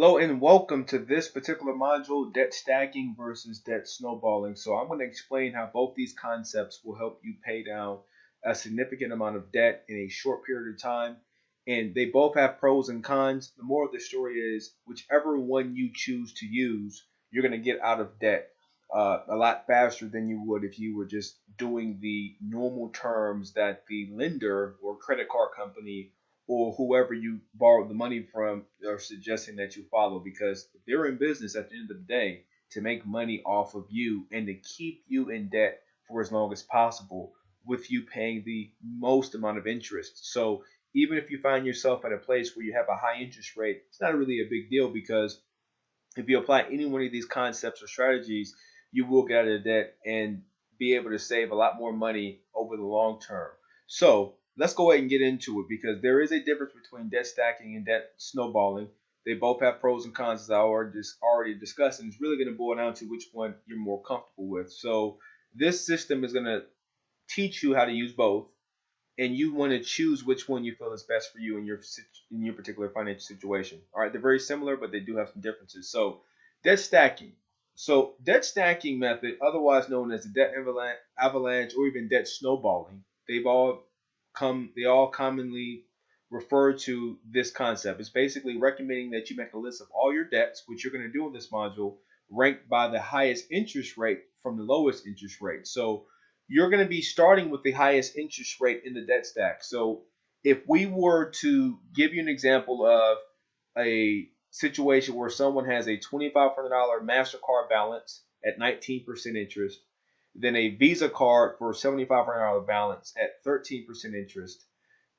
Hello and welcome to this particular module, debt stacking versus debt snowballing. So I'm going to explain how both these concepts will help you pay down a significant amount of debt in a short period of time. And they both have pros and cons. The moral of the story is whichever one you choose to use, you're going to get out of debt a lot faster than you would if you were just doing the normal terms that the lender or credit card company or whoever you borrowed the money from are suggesting that you follow, because they're in business at the end of the day to make money off of you and to keep you in debt for as long as possible with you paying the most amount of interest. So even if you find yourself at a place where you have a high interest rate, it's not really a big deal, because if you apply any one of these concepts or strategies, you will get out of debt and be able to save a lot more money over the long term. So let's go ahead and get into it, because there is a difference between debt stacking and debt snowballing. They both have pros and cons, as I already discussed, and it's really going to boil down to which one you're more comfortable with. So this system is going to teach you how to use both, and you want to choose which one you feel is best for you in your particular financial situation. All right, they're very similar, but they do have some differences. So, debt stacking. So, debt stacking method, otherwise known as the debt avalanche or even debt snowballing, they all commonly refer to this concept. It's basically recommending that you make a list of all your debts, which you're going to do in this module, ranked by the highest interest rate from the lowest interest rate. So you're going to be starting with the highest interest rate in the debt stack. So if we were to give you an example of a situation where someone has a $2,500 MasterCard balance at 19% interest, then a Visa card for $7,500 balance at 13% interest,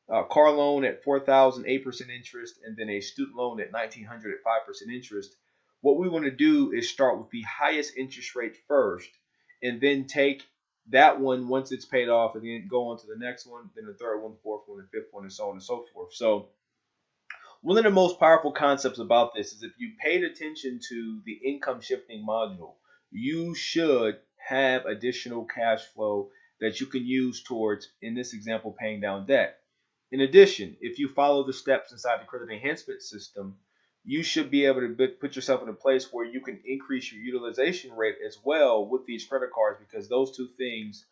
a car loan at 4,000 8% interest, and then a student loan at 1,900 at 5% interest. What we want to do is start with the highest interest rate first, and then take that one once it's paid off, and then go on to the next one, then the third one, the fourth one, the fifth one, and so on and so forth. So one of the most powerful concepts about this is if you paid attention to the income shifting module, you should have additional cash flow that you can use towards, in this example, paying down debt. In addition, if you follow the steps inside the credit enhancement system, you should be able to put yourself in a place where you can increase your utilization rate as well with these credit cards, because those two things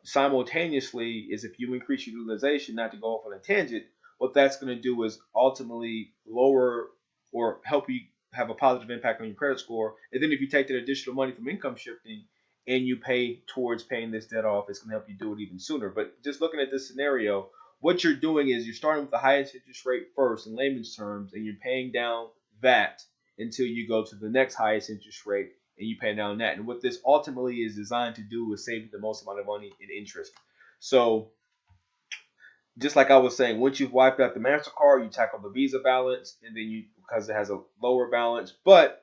simultaneously is, if you increase your utilization, not to go off on a tangent, what that's going to do is ultimately lower or help you have a positive impact on your credit score. And then if you take that additional money from income shifting and you pay towards paying this debt off, it's going to help you do it even sooner. But just looking at this scenario, what you're doing is you're starting with the highest interest rate first in layman's terms, and you're paying down that until you go to the next highest interest rate and you pay down that. And what this ultimately is designed to do is save you the most amount of money in interest. So just like I was saying, once you've wiped out the MasterCard, you tackle the Visa balance, and then because it has a lower balance, but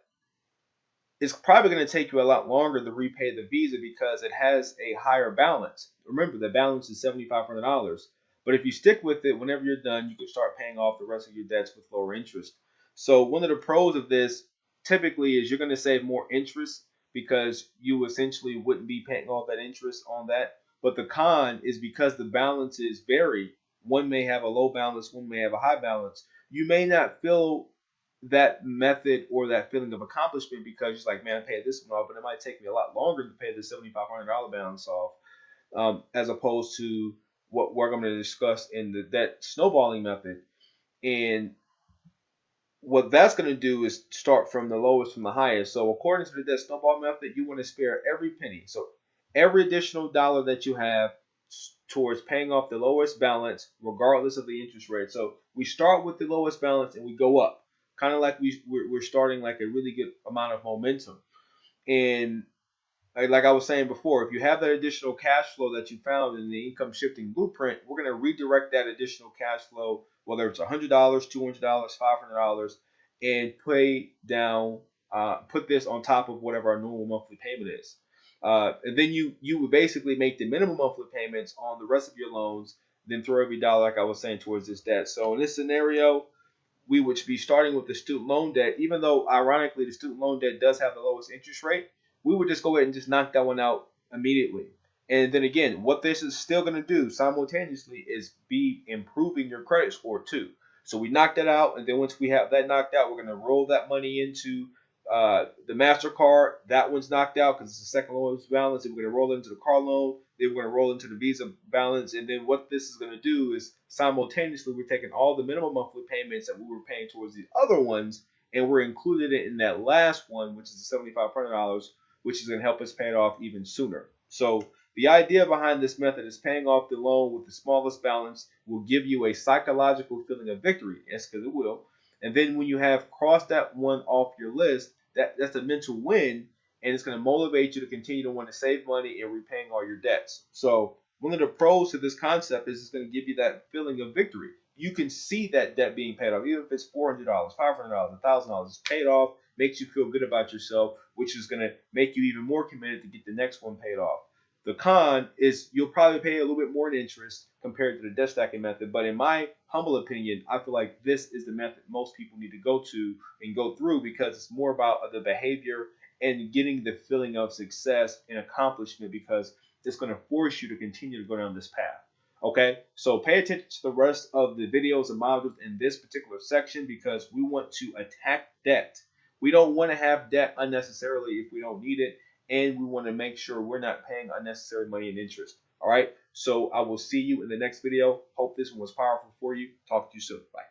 it's probably going to take you a lot longer to repay the Visa because it has a higher balance. Remember, the balance is $7,500. But if you stick with it, whenever you're done, you can start paying off the rest of your debts with lower interest. So one of the pros of this typically is you're going to save more interest, because you essentially wouldn't be paying off that interest on that. But the con is, because the balances vary, one may have a low balance, one may have a high balance. You may not feel that method or that feeling of accomplishment, because it's like, man, I paid this one off, but it might take me a lot longer to pay the $7,500 balance off, as opposed to what we're going to discuss in the debt snowballing method. And what that's going to do is start from the lowest from the highest. So according to the debt snowball method, you want to spare every penny. So every additional dollar that you have towards paying off the lowest balance, regardless of the interest rate. So we start with the lowest balance and we go up, kind of like we're starting like a really good amount of momentum. And like I was saying before, if you have that additional cash flow that you found in the income shifting blueprint, we're going to redirect that additional cash flow, whether it's $100, $200, $500, and pay down, put this on top of whatever our normal monthly payment is. And then you would basically make the minimum monthly payments on the rest of your loans, then throw every dollar, like I was saying, towards this debt. So in this scenario, we would be starting with the student loan debt, even though ironically the student loan debt does have the lowest interest rate. We would just go ahead and just knock that one out immediately. And then again, what this is still going to do simultaneously is be improving your credit score too. So we knocked that out, and then once we have that knocked out, we're going to roll that money into the MasterCard. That one's knocked out because it's the second lowest balance. And we're going to roll into the car loan. Then we're going to roll into the Visa balance. And then what this is going to do is simultaneously we're taking all the minimum monthly payments that we were paying towards the other ones, and we're included it in that last one, which is the $7,500, which is going to help us pay it off even sooner. So the idea behind this method is paying off the loan with the smallest balance will give you a psychological feeling of victory. Yes, because it will. And then when you have crossed that one off your list, that's a mental win, and it's going to motivate you to continue to want to save money and repaying all your debts. So one of the pros to this concept is it's going to give you that feeling of victory. You can see that debt being paid off, even if it's $400, $500, $1,000. It's paid off, makes you feel good about yourself, which is going to make you even more committed to get the next one paid off. The con is you'll probably pay a little bit more in interest compared to the debt stacking method. But in my humble opinion, I feel like this is the method most people need to go to and go through because it's more about the behavior and getting the feeling of success and accomplishment because it's going to force you to continue to go down this path. Okay, so pay attention to the rest of the videos and modules in this particular section because we want to attack debt. We don't want to have debt unnecessarily if we don't need it, and we want to make sure we're not paying unnecessary money and interest. All right, so I will see you in the next video. Hope this one was powerful for you. Talk to you soon. Bye.